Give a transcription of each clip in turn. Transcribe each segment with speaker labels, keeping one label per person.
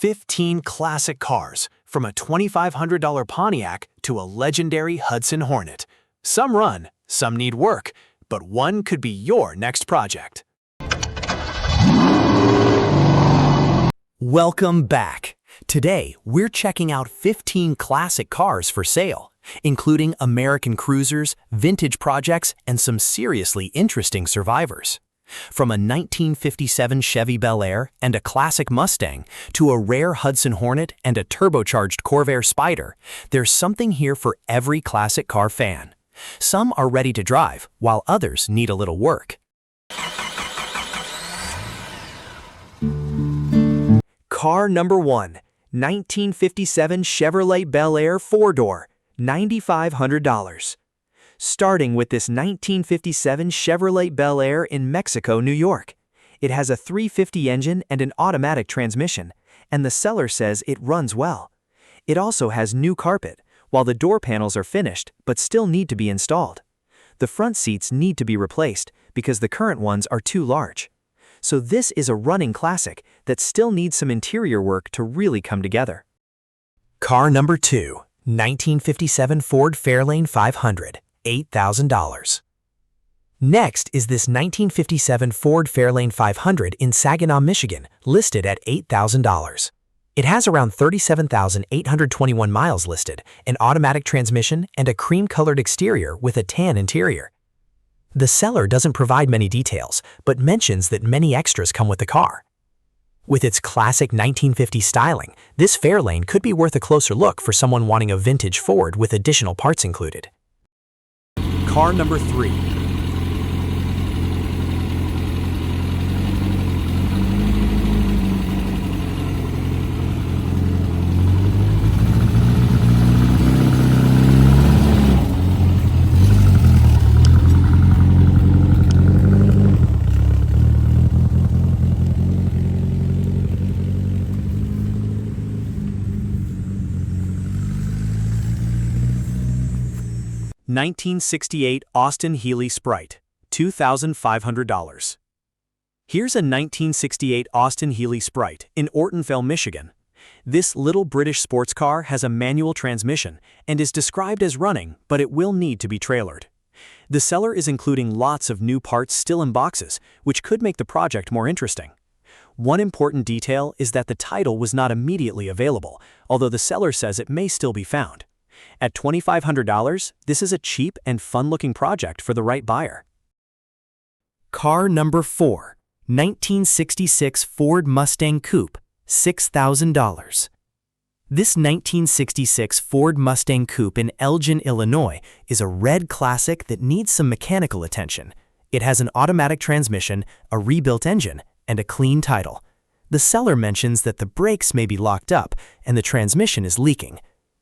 Speaker 1: 15 classic cars, from a $2,500 Pontiac to a legendary Hudson Hornet. Some run, some need work, but one could be your next project. Welcome back. Today, we're checking out 15 classic cars for sale, including American cruisers, vintage projects, and some seriously interesting survivors. From a 1957 Chevy Bel Air and a classic Mustang to a rare Hudson Hornet and a turbocharged Corvair Spider, there's something here for every classic car fan. Some are ready to drive, while others need a little work. Car number 1, 1957 Chevrolet Bel Air 4-door, $9,500. Starting with this 1957 Chevrolet Bel Air in Mexico, New York. It has a 350 engine and an automatic transmission, and the seller says it runs well. It also has new carpet, while the door panels are finished but still need to be installed. The front seats need to be replaced because the current ones are too large. So this is a running classic that still needs some interior work to really come together. Car number 2, 1957 Ford Fairlane 500. $8,000. Next is this 1957 Ford Fairlane 500 in Saginaw, Michigan, listed at $8,000. It has around 37,821 miles listed, an automatic transmission, and a cream-colored exterior with a tan interior. The seller doesn't provide many details, but mentions that many extras come with the car. With its classic 1950s styling, this Fairlane could be worth a closer look for someone wanting a vintage Ford with additional parts included. Car number 3. (1968) Austin Healey Sprite, $2,500. Here's a 1968 Austin Healey Sprite in Ortonville, Michigan. This little British sports car has a manual transmission and is described as running, but it will need to be trailered. The seller is including lots of new parts still in boxes, which could make the project more interesting. One important detail is that the title was not immediately available, although the seller says it may still be found. At $2,500, this is a cheap and fun-looking project for the right buyer. Car number 4, 1966 Ford Mustang Coupe, $6,000. This 1966 Ford Mustang Coupe in Elgin, Illinois, is a red classic that needs some mechanical attention. It has an automatic transmission, a rebuilt engine, and a clean title. The seller mentions that the brakes may be locked up and the transmission is leaking.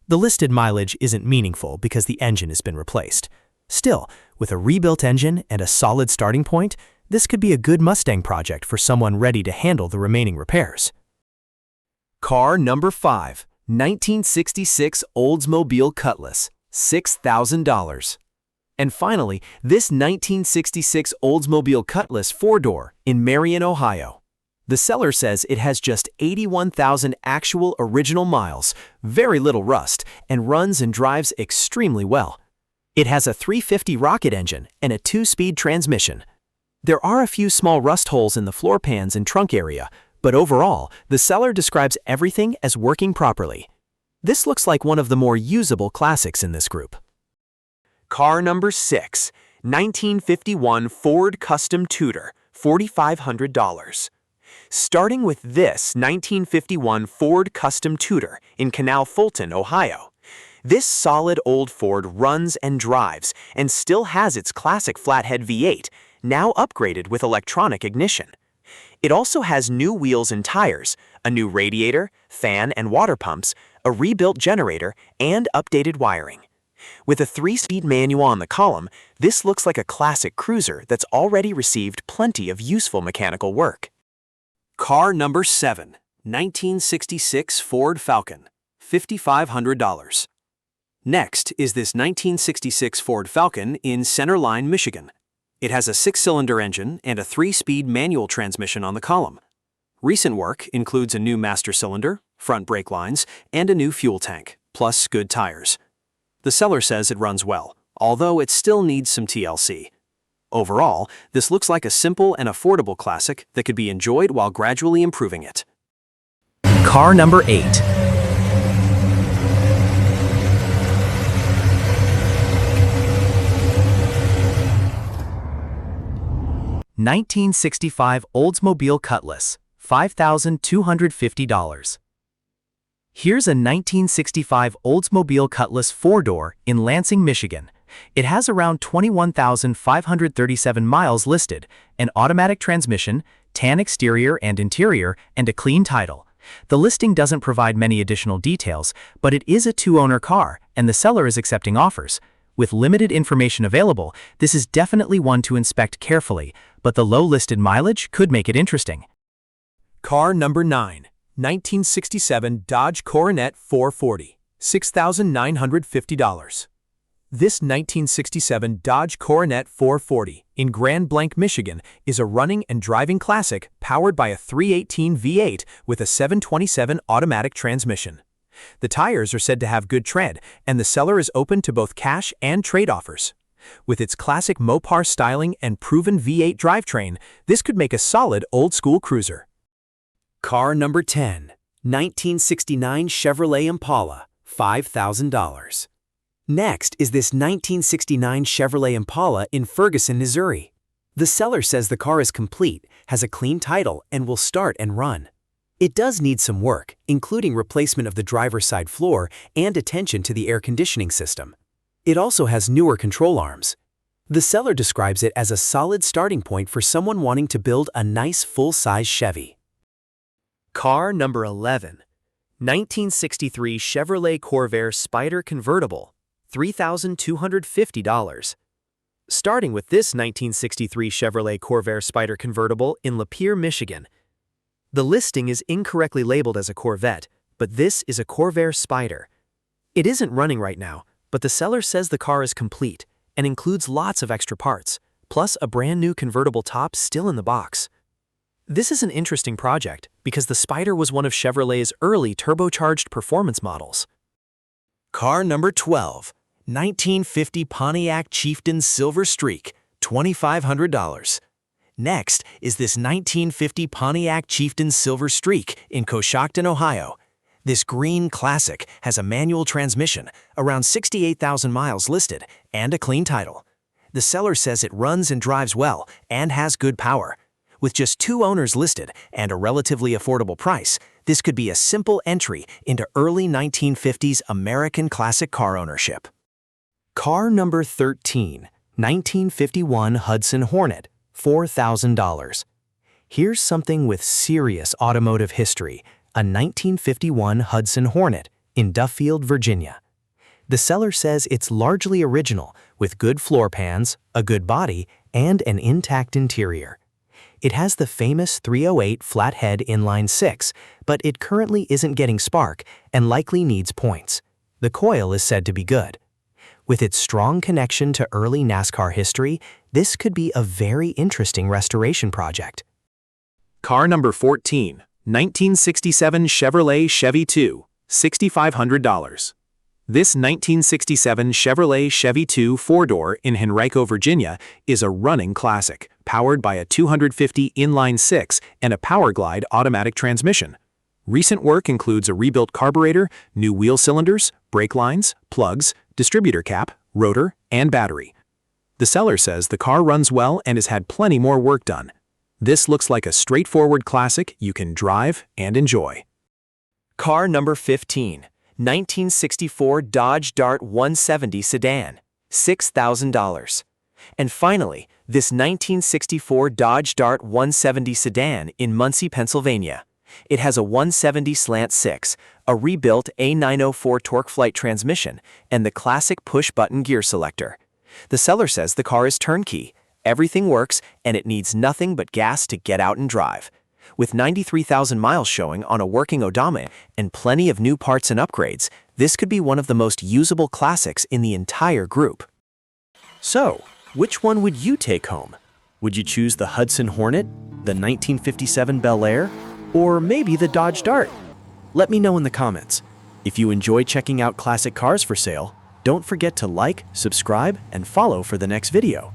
Speaker 1: The listed mileage isn't meaningful because the engine has been replaced. Still, with a rebuilt engine and a solid starting point, this could be a good Mustang project for someone ready to handle the remaining repairs. Car number 5, 1966 Oldsmobile Cutlass, $6,000. And finally, this 1966 Oldsmobile Cutlass 4-door in Marion, Ohio. The seller says it has just 81,000 actual original miles, very little rust, and runs and drives extremely well. It has a 350 rocket engine and a 2-speed transmission. There are a few small rust holes in the floor pans and trunk area, but overall, the seller describes everything as working properly. This looks like one of the more usable classics in this group. Car number 6, 1951 Ford Custom Tudor, $4,500. Starting with this 1951 Ford Custom Tudor in Canal Fulton, Ohio. This solid old Ford runs and drives and still has its classic flathead V8, now upgraded with electronic ignition. It also has new wheels and tires, a new radiator, fan and water pumps, a rebuilt generator, and updated wiring. With a 3-speed manual on the column, this looks like a classic cruiser that's already received plenty of useful mechanical work. Car number 7, 1966 Ford Falcon, $5,500. Next is this 1966 Ford Falcon in Center Line, Michigan. It has a 6-cylinder engine and a 3-speed manual transmission on the column. Recent work includes a new master cylinder, front brake lines, and a new fuel tank, plus good tires. The seller says it runs well, although it still needs some TLC. Overall, this looks like a simple and affordable classic that could be enjoyed while gradually improving it. Car number 8. (1965) Oldsmobile Cutlass, $5,250. Here's a 1965 Oldsmobile Cutlass 4-door in Lansing, Michigan. It has around 21,537 miles listed, an automatic transmission, tan exterior and interior, and a clean title. The listing doesn't provide many additional details, but it is a two-owner car, and the seller is accepting offers. With limited information available, this is definitely one to inspect carefully, but the low listed mileage could make it interesting. Car number 9. 1967 Dodge Coronet 440, $6,950. This 1967 Dodge Coronet 440 in Grand Blanc, Michigan is a running and driving classic powered by a 318 V8 with a 727 automatic transmission. The tires are said to have good tread, and the seller is open to both cash and trade offers. With its classic Mopar styling and proven V8 drivetrain, this could make a solid old-school cruiser. Car number 10. 1969 Chevrolet Impala, $5,000. Next is this 1969 Chevrolet Impala in Ferguson, Missouri. The seller says the car is complete, has a clean title, and will start and run. It does need some work, including replacement of the driver's side floor and attention to the air conditioning system. It also has newer control arms. The seller describes it as a solid starting point for someone wanting to build a nice full-size Chevy. Car number 11. 1963 Chevrolet Corvair Spyder Convertible, $3,250. Starting with this 1963 Chevrolet Corvair Spyder Convertible in Lapeer, Michigan. The listing is incorrectly labeled as a Corvette, but this is a Corvair Spyder. It isn't running right now, but the seller says the car is complete and includes lots of extra parts, plus a brand new convertible top still in the box. This is an interesting project because the Spyder was one of Chevrolet's early turbocharged performance models. Car number 12. 1950 Pontiac Chieftain Silver Streak, $2,500. Next is this 1950 Pontiac Chieftain Silver Streak in Coshocton, Ohio. This green classic has a manual transmission, around 68,000 miles listed, and a clean title. The seller says it runs and drives well and has good power. With just 2 owners listed and a relatively affordable price, this could be a simple entry into early 1950s American classic car ownership. Car number 13. 1951 Hudson Hornet, $4,000. Here's something with serious automotive history, a 1951 Hudson Hornet in Duffield, Virginia. The seller says it's largely original, with good floor pans, a good body, and an intact interior. It has the famous 308 flathead inline-6, but it currently isn't getting spark and likely needs points. The coil is said to be good. With its strong connection to early NASCAR history, this could be a very interesting restoration project. Car number 14. 1967 Chevrolet Chevy 2, $6,500. This 1967 Chevrolet Chevy 2 4-door in Henrico, Virginia is a running classic, powered by a 250 inline-6 and a Powerglide automatic transmission. Recent work includes a rebuilt carburetor, new wheel cylinders, brake lines, plugs, distributor cap, rotor, and battery. The seller says the car runs well and has had plenty more work done. This looks like a straightforward classic you can drive and enjoy. Car number 15. 1964 Dodge Dart 170 sedan, $6,000. And finally, this 1964 Dodge Dart 170 sedan in Muncie, Pennsylvania. It has a 170 slant 6, a rebuilt A904 TorqueFlite transmission, and the classic push-button gear selector. The seller says the car is turnkey, everything works, and it needs nothing but gas to get out and drive. With 93,000 miles showing on a working odometer and plenty of new parts and upgrades, this could be one of the most usable classics in the entire group. So, which one would you take home? Would you choose the Hudson Hornet, the 1957 Bel Air, Or maybe the Dodge Dart? Let me know in the comments. If you enjoy checking out classic cars for sale, don't forget to like, subscribe, and follow for the next video.